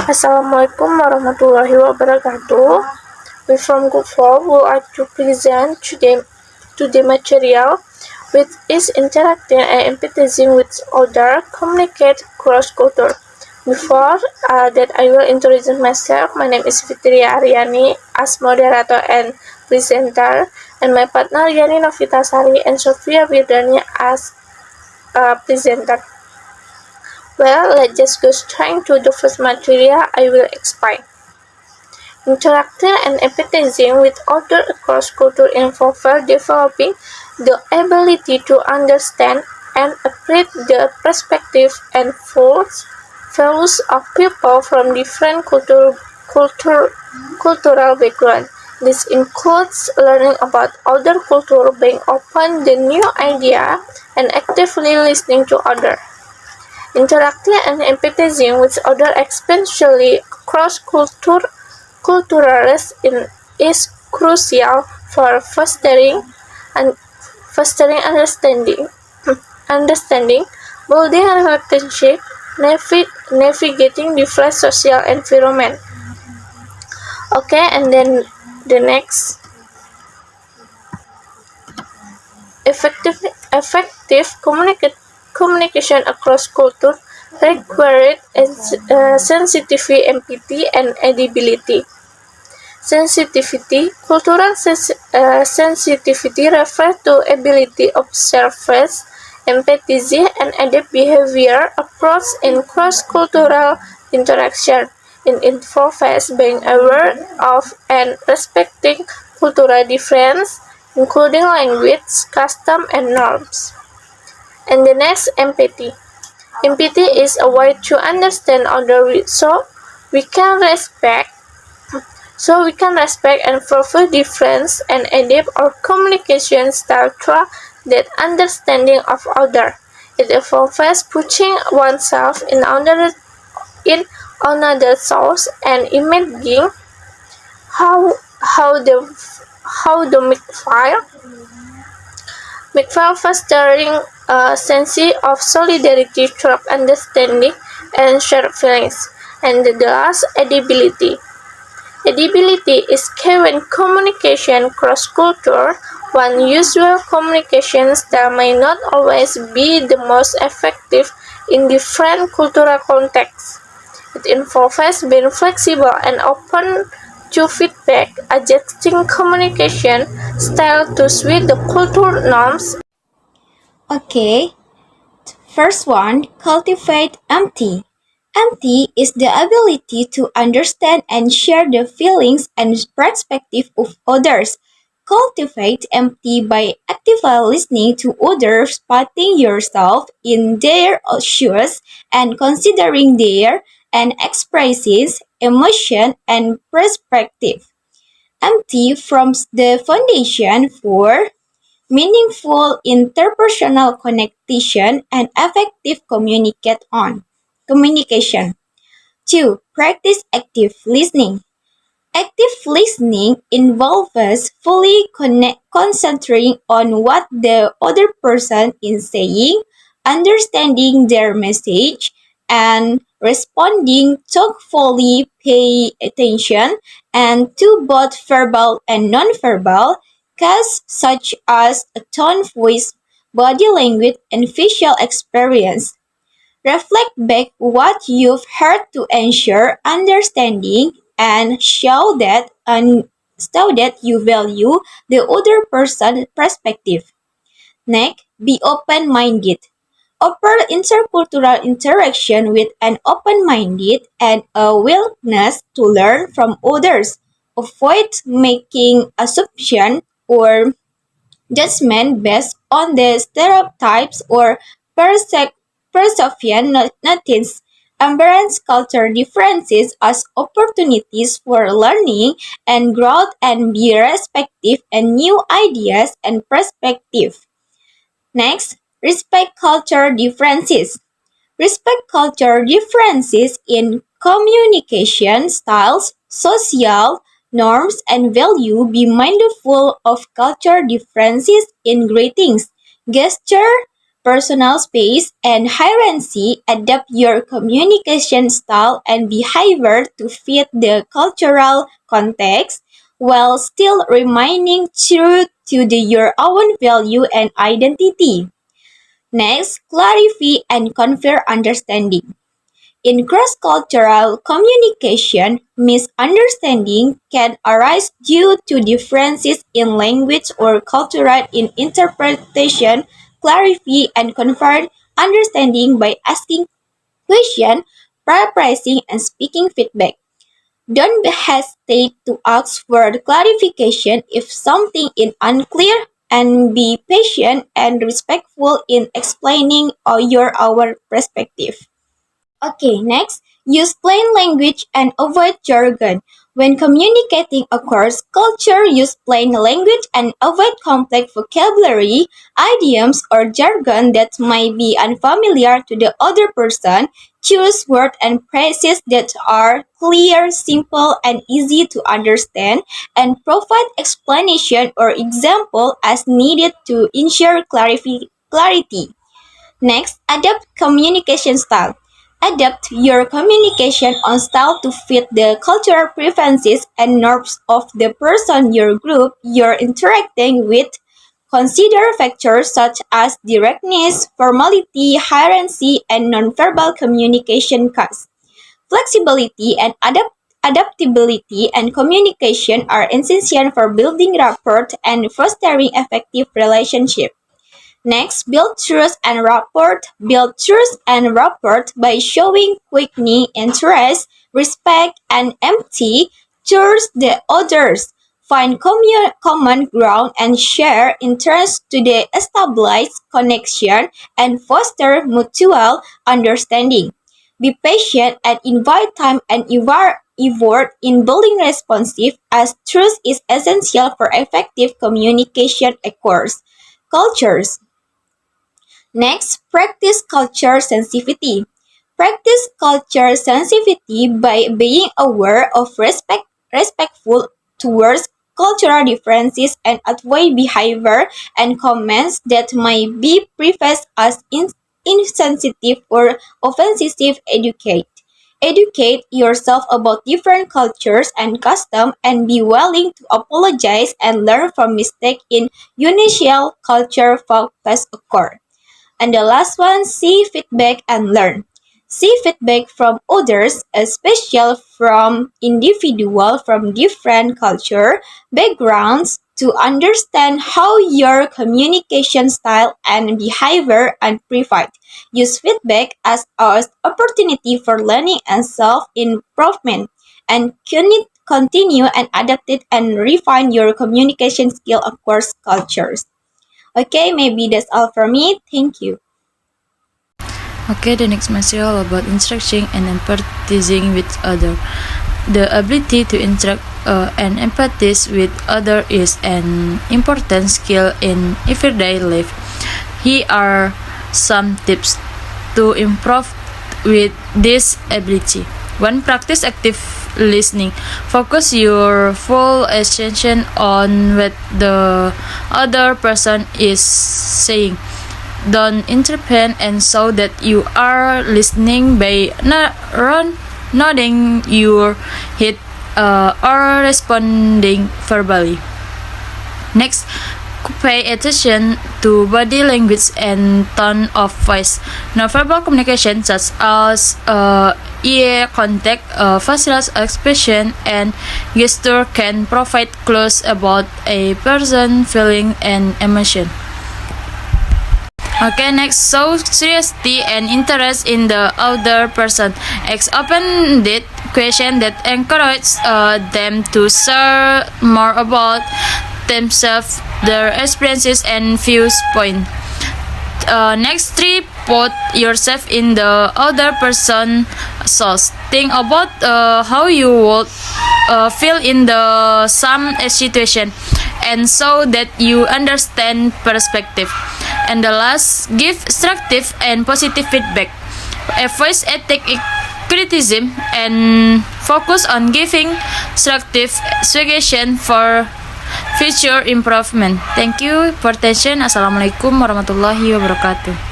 Assalamualaikum warahmatullahi wabarakatuh. We from Group 4 would like to present today material which is interacting and empathizing with others, communicate cross-culture. Before that, I will introduce myself. My name is Fitria Aryani as moderator and presenter, and my partner Yani Novitasari and Sofia Wirdani as presenter. Well, let's just go straight to the first material I will explain. Interacting and empathizing with others across culture involves developing the ability to understand and appreciate the perspectives and values of people from different cultural backgrounds. This includes learning about other cultures, being open to new ideas, and actively listening to others. Interacting and empathizing with others, especially cross-culturalists, is crucial for fostering understanding, building relationships, navigating different social environments. Okay, and then the next, effective communication across culture required sensitivity, empathy, and adaptability. Sensitivity. Cultural sensitivity refers to ability to observe, empathize, and adapt behavior approach in cross-cultural interaction. It involves being aware of and respecting cultural differences, including language, custom, and norms. And the next, empathy. Empathy is a way to understand others we can respect and fulfill difference and adapt our communication style through that understanding of others. It involves putting oneself in another's shoes and imagining how the make fostering a sense of solidarity through understanding and shared feelings. And the last, adaptability. Adaptability is key when communication cross-culture. One usual communication style may not always be the most effective in different cultural contexts. It involves being flexible and open to feedback, adjusting communication style to suit the cultural norms. Okay, first one, cultivate empathy. Empathy is the ability to understand and share the feelings and perspective of others. Cultivate empathy by actively listening to others, putting yourself in their shoes, and considering their and expresses emotion and perspective. Empathy forms the foundation for meaningful interpersonal connection and effective communication. 2. Practice active listening. Active listening involves fully concentrating on what the other person is saying, understanding their message, and responding thoughtfully. Pay attention and to both verbal and nonverbal cues such as a tone, voice, body language, and facial experience. Reflect back what you've heard to ensure understanding and show that you value the other person's perspective. Next, be open-minded. Offer intercultural interaction with an open-minded and a willingness to learn from others. Avoid making assumptions or judgment based on the stereotypes or perception notice. Embrace culture differences as opportunities for learning and growth and be receptive and new ideas and perspectives. Next, respect culture differences. Respect culture differences in communication styles, social norms, and value. Be mindful of culture differences in greetings, gesture, personal space and hierarchy, adapt your communication style and behavior to fit the cultural context while still remaining true to your own value and identity. Next, clarify and convey understanding. In cross-cultural communication, misunderstanding can arise due to differences in language or cultural interpretation. Clarify and convey understanding by asking questions, paraphrasing, and speaking feedback. Don't hesitate to ask for clarification if something is unclear, and be patient and respectful in explaining our perspective. Okay, next, use plain language and avoid jargon. When communicating across culture, use plain language and avoid complex vocabulary, idioms, or jargon that might be unfamiliar to the other person. Choose words and phrases that are clear, simple, and easy to understand, and provide explanation or example as needed to ensure clarity. Next, adapt communication style. Adapt your communication on style to fit the cultural preferences and norms of the person your group you're interacting with. Consider factors such as directness, formality, hierarchy, and nonverbal communication cues. Flexibility and adaptability and communication are essential for building rapport and fostering effective relationships. Next, build trust and rapport. Build trust and rapport by showing quickening interest, respect, and empathy towards the others. Find common ground and share interest to the establish connection and foster mutual understanding. Be patient and invite time and effort in building responsive as trust is essential for effective communication across cultures. Next, practice culture sensitivity. Practice culture sensitivity by being aware of respectful towards cultural differences and avoid behavior and comments that might be perceived as insensitive or offensive. Educate yourself about different cultures and customs and be willing to apologize and learn from mistakes in initial culture focus occur. And the last one, see feedback and learn. See feedback from others, especially from individuals from different culture backgrounds to understand how your communication style and behavior and provide. Use feedback as an opportunity for learning and self-improvement and continue and adapt it and refine your communication skill across cultures. Okay, maybe that's all for me. Thank you. Okay, the next material about interacting and empathizing with other. The ability to interact and empathize with other is an important skill in everyday life. Here are some tips to improve with this ability. 1. Practice active listening. Focus your full attention on what the other person is saying. Don't interrupt and show that you are listening by nodding your head or responding verbally. Next, pay attention to body language and tone of voice. Nonverbal communication such as eye contact, facial expression, and gesture can provide clues about a person's feeling and emotion. Okay, next, show curiosity and interest in the other person. Ask open-ended questions that encourage them to share more about themselves, their experiences, and viewpoints. Next, 3. Put yourself in the other person's shoes. Think about how you would feel in the same situation, and so that you understand perspective. And the last, give constructive and positive feedback. Avoid ethic criticism and focus on giving constructive suggestion for future improvement. Thank you for attention. Assalamualaikum warahmatullahi wabarakatuh.